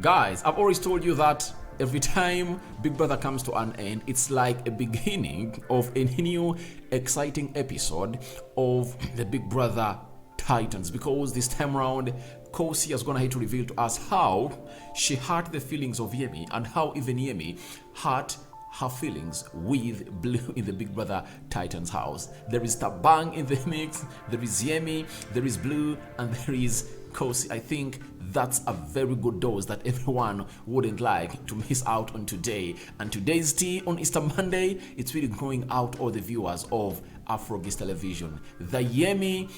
Guys, I've always told you that every time Big Brother comes to an end, it's like a beginning of a new exciting episode of the Big Brother Titans, because this time around Khosi has gone ahead to reveal to us how she hurt the feelings of Yemi and how even Yemi hurt her feelings with Blue in the Big Brother Titans house. There is Tabang in the mix, there is Yemi, there is Blue, and there is Khosi. I think that's a very good dose that everyone wouldn't like to miss out on today. And today's tea on Easter Monday, it's really going out all the viewers of Afro television. The Yemi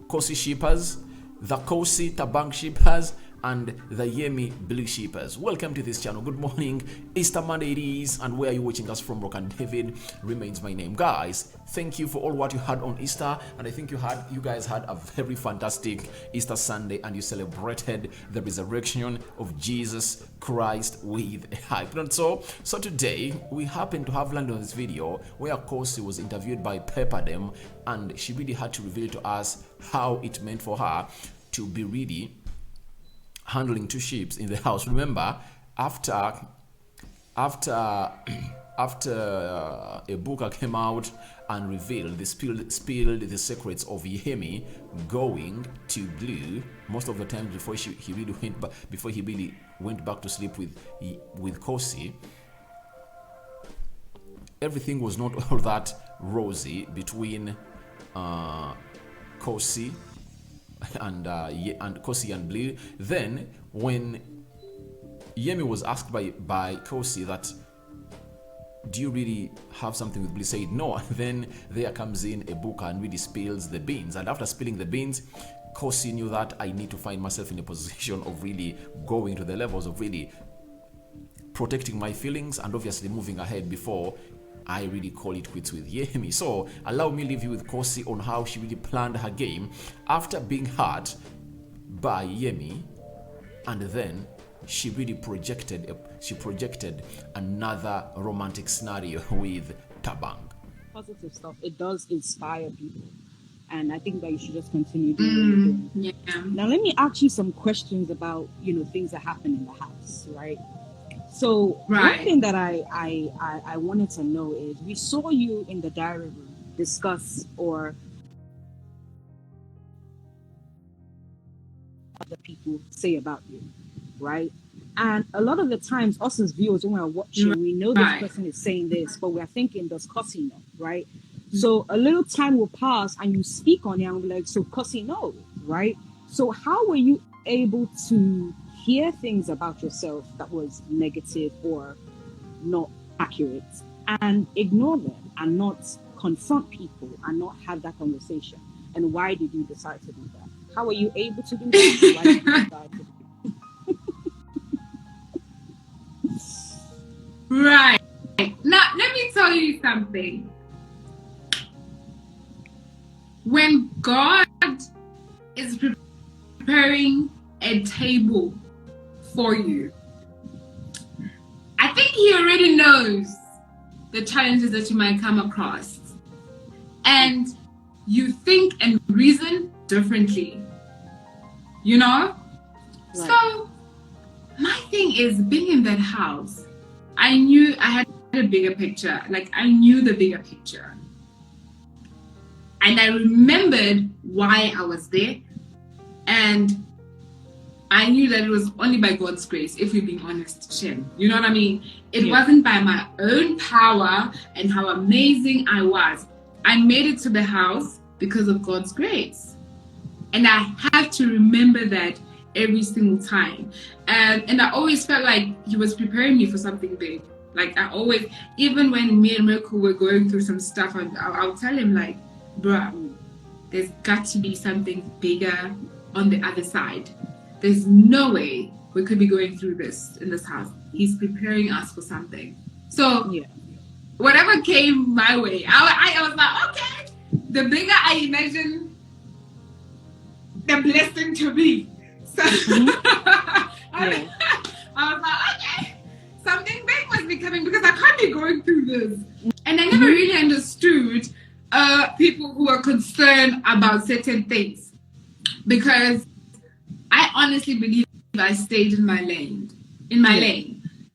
Khosi shippers, the Khosi Tabang shippers, and the Yemi Blue shippers. Welcome to this channel. Good morning. Easter Monday it is, and where are you watching us from? Rock and David remains my name. Guys, thank you for all what you had on Easter, and I think you guys had a very fantastic Easter Sunday, and you celebrated the resurrection of Jesus Christ with a hype. And so today we happen to have landed on this video where Khosi was interviewed by Pepperdem, and she really had to reveal to us how it meant for her to be really handling two ships in the house. Remember, after Ebuka came out and revealed, they spilled the secrets of Yemi going to Blue most of the time before he really went back to sleep with Khosi. Everything was not all that rosy between Khosi and Khosi and Blue. Then when Yemi was asked by Khosi that, do you really have something with Blue, said no, and then there comes in Ebuka and really spills the beans. And after spilling the beans, Khosi knew that I need to find myself in a position of really going to the levels of really protecting my feelings and obviously moving ahead before I really call it quits with Yemi. So allow me to leave you with Khosi on how she really planned her game after being hurt by Yemi, and then she really projected another romantic scenario with Tabang. Positive stuff. It does inspire people, and I think that you should just continue doing it. Yeah. Now let me ask you some questions about things that happen in the house, right? So one thing that I wanted to know is, we saw you in the diary room discuss or other people say about you, right? And a lot of the times, us as viewers, when we're watching, we know this person is saying this, but we're thinking, does Khosi know, right? So a little time will pass and you speak on it and we're like, so Khosi knows, right? So how were you able to hear things about yourself that was negative or not accurate and ignore them and not confront people and not have that conversation? And why did you decide to do that? How were you able to do that? Why did you decide to do that? Right. Now, let me tell you something. When God is preparing a table for you, I think he already knows the challenges that you might come across, and you think and reason differently, Right. So my thing is, being in that house, I knew I had a bigger picture. Like, I knew the bigger picture, and I remembered why I was there, and I knew that it was only by God's grace, if we're being honest, Shem. You know what I mean? It wasn't by my own power and how amazing I was. I made it to the house because of God's grace. And I have to remember that every single time. And I always felt like he was preparing me for something big. Like, I always, even when me and Mirko were going through some stuff, I'll tell him, like, bro, there's got to be something bigger on the other side. There's no way we could be going through this in this house. He's preparing us for something. So whatever came my way, I was like, okay, the bigger I imagine the blessing to be. So I was like, okay, something big must be coming, because I can't be going through this. And I never really understood people who are concerned about certain things, because I honestly believe I stayed in my lane.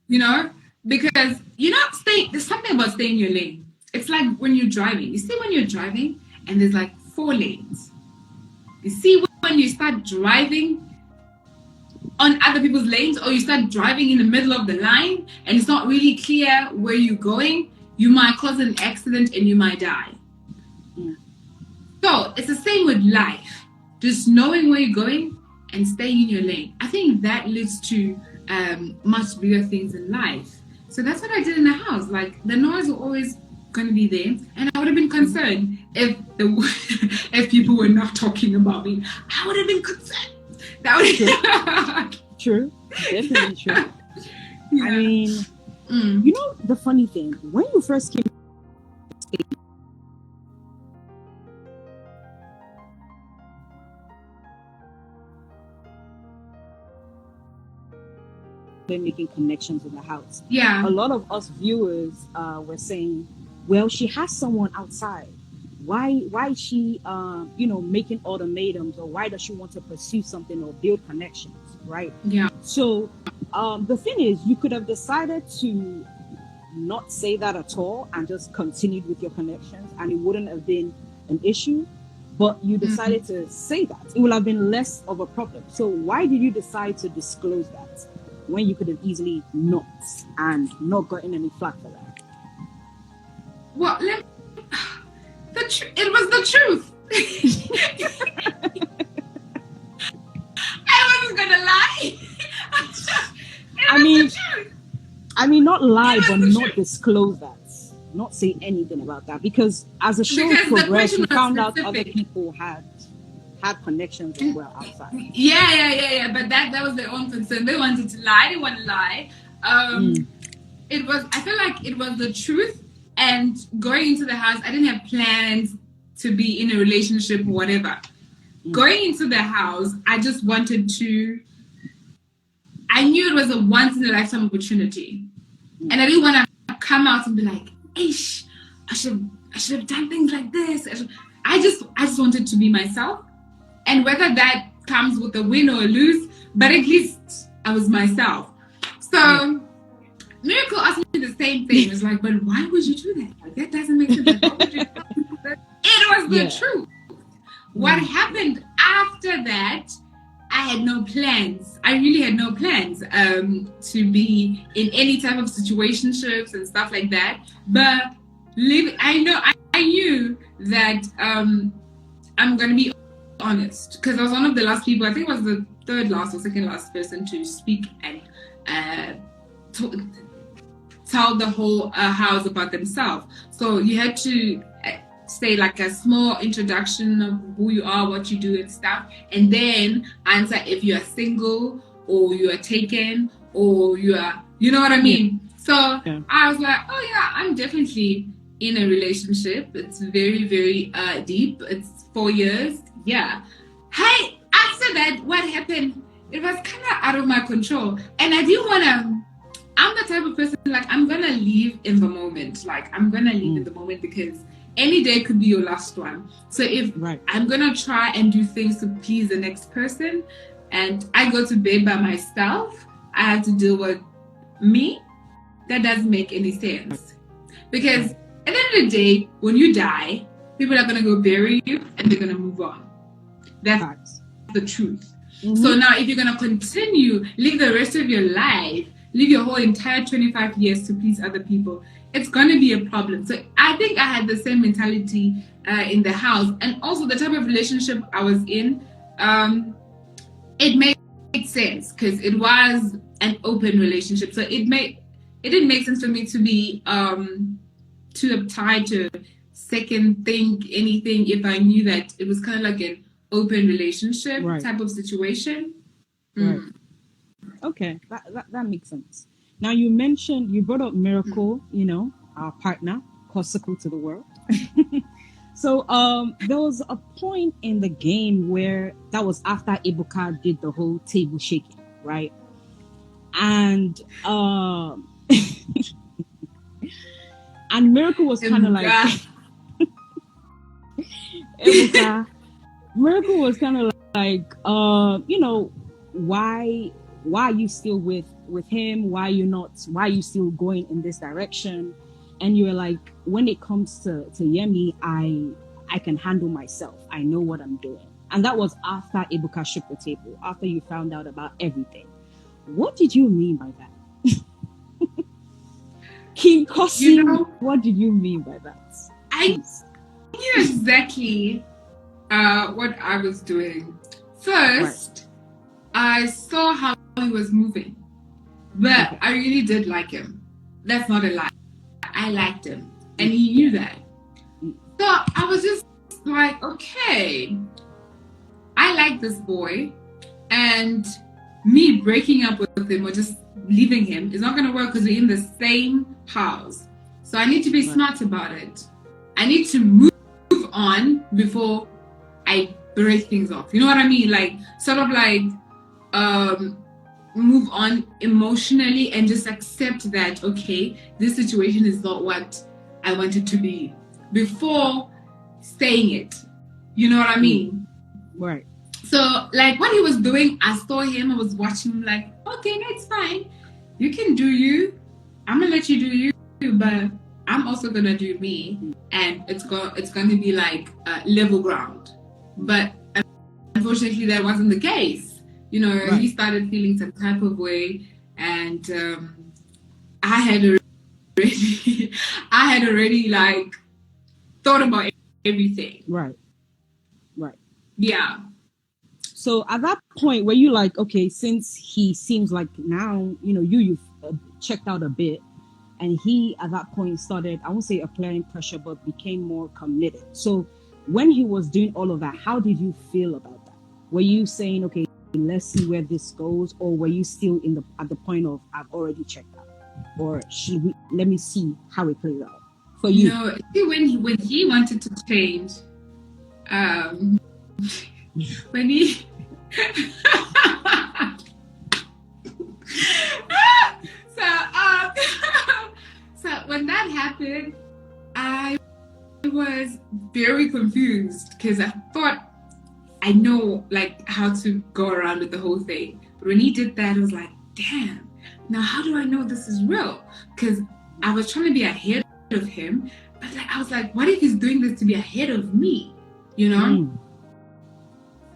You know, because there's something about staying in your lane. It's like when you're driving. You see when you're driving and there's like 4 lanes. You see when you start driving on other people's lanes, or you start driving in the middle of the line and it's not really clear where you're going, you might cause an accident and you might die. So it's the same with life. Just knowing where you're going and staying in your lane. I think that leads to much bigger things in life. So that's what I did in the house. Like, the noise was always going to be there, and I would have been concerned if people were not talking about me. I would have been concerned. That would True, definitely true. Yeah. I mean, you know, the funny thing, when you first came, making connections in the house. Yeah. A lot of us viewers were saying, well, she has someone outside. Why is she making ultimatums, or why does she want to pursue something or build connections, right? Yeah. So the thing is, you could have decided to not say that at all and just continued with your connections, and it wouldn't have been an issue. But you decided to say that. It would have been less of a problem. So why did you decide to disclose that when you could have easily not, and not gotten any flack for that? Well, it was the truth. I wasn't gonna lie. I mean, not lie, but not disclose that. Not say anything about that, because as the show progressed, we found out other people had connections as well outside. Yeah. But that was their own concern. They wanted to lie. They didn't want to lie. I feel like it was the truth. And going into the house, I didn't have plans to be in a relationship or whatever. Going into the house, I just wanted to. I knew it was a once in a lifetime opportunity, and I didn't want to come out and be like, "Ish, I should have done things like this." I just wanted to be myself, and whether that comes with a win or a lose, but at least I was myself. So Miracle asked me the same thing. It was like, "But why would you do that? Like, that doesn't make sense." Why would you do that? It was the truth. What happened after that? I had no plans. I really had no plans to be in any type of situationships and stuff like that. But I knew that I'm gonna be honest, because I was one of the last people. I think I was the third last or second last person to speak and tell the whole house about themselves. So you had to say like a small introduction of who you are, what you do and stuff, and then answer if you are single or you are taken or you are, you know what I mean? So I was like, oh yeah, I'm definitely in a relationship. It's very, very deep. It's 4 years. Yeah. Hey, after that, what happened? It was kind of out of my control, and I didn't want to. I'm the type of person, like, I'm gonna live in the moment. Like, I'm gonna live in the moment, because any day could be your last one. So if I'm gonna try and do things to please the next person, and I go to bed by myself, I have to deal with me. That doesn't make any sense, because at the end of the day, when you die, people are gonna go bury you and they're gonna move on. That's the truth. So now, if you're gonna continue live the rest of your life, live your whole entire 25 years to please other people, it's going to be a problem. So I think I had the same mentality in the house, and also the type of relationship I was in. It made sense because it was an open relationship. So it didn't make sense for me to be too uptight to second think anything if I knew that it was kind of like an open relationship type of situation. Okay, that makes sense. Now you brought up Miracle, our partner, Khosi to the world. So there was a point in the game where that was after Ibuka did the whole table shaking, right? And and Miracle was kind of like Ibuka. Miracle was kind of like, why why are you still with him? Why are you still going in this direction? And you're like, when it comes to Yemi, I can handle myself. I know what I'm doing. And that was after Ebuka shook the table, after you found out about everything. What did you mean by that? King Khosi, what did you mean by that? I knew exactly what I was doing. First, I saw how he was moving, but I really did like him. That's not a lie. I liked him, and he knew that. So I was just like, okay, I like this boy, and me breaking up with him or just leaving him is not going to work because we're in the same house. So I need to be smart about it. I need to move on before I break things off. You know what I mean? Like, sort of like move on emotionally and just accept that, okay, this situation is not what I want it to be before saying it. You know what I mean? Right. So, like, what he was doing, I saw him, I was watching him like, okay, that's fine. You can do you. I'm going to let you do you, but I'm also going to do me. And it's going to be like level ground. But unfortunately, that wasn't the case. You know, he started feeling some type of way. And I had already like thought about everything. Right. Yeah. So at that point, were you like, okay, since he seems like now, you know, you've checked out a bit, and he at that point started, I won't say applying pressure, but became more committed. So when he was doing all of that, how did you feel about that? Were you saying, okay, let's see where this goes, or were you still at the point of I've already checked out, or let me see how it plays out for you? No, when he wanted to change, when he so when that happened, I was very confused because I thought I know like how to go around with the whole thing. But when he did that, I was like, damn, now how do I know this is real? Because I was trying to be ahead of him, but like I was like, what if he's doing this to be ahead of me? You know?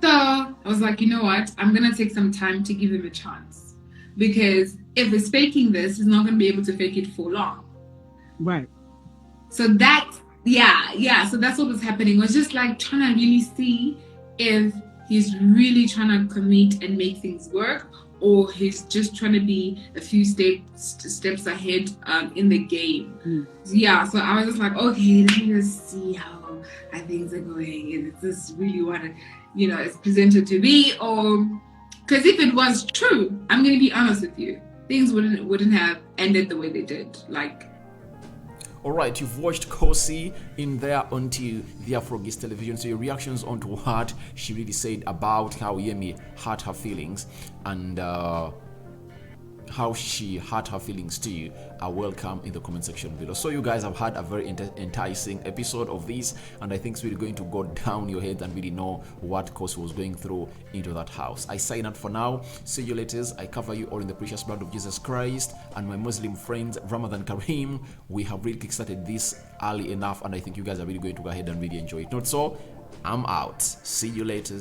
So I was like, you know what? I'm going to take some time to give him a chance. Because if he's faking this, he's not going to be able to fake it for long. Right. So that, so that's what was happening. It was just like trying to really see if he's really trying to commit and make things work, or he's just trying to be a few steps ahead in the game. Yeah, so I was just like, okay, let me just see how things are going. And is this really what it's presented to be? Or because if it was true, I'm going to be honest with you, things wouldn't have ended the way they did. Like, all right, you've watched Khosi in there onto the Afro television. So your reactions onto what she really said about how Yemi hurt her feelings and how she hurt her feelings to you are welcome in the comment section below. So you guys have had a very enticing episode of this, and I think it's really going to go down your head and really know what Khosi was going through into that house. I sign out for now. See you later. I cover you all in the precious blood of Jesus Christ. And my Muslim friends, Ramadan Kareem, we have really kickstarted this early enough, and I think you guys are really going to go ahead and really enjoy it. Not so, I'm out. See you later.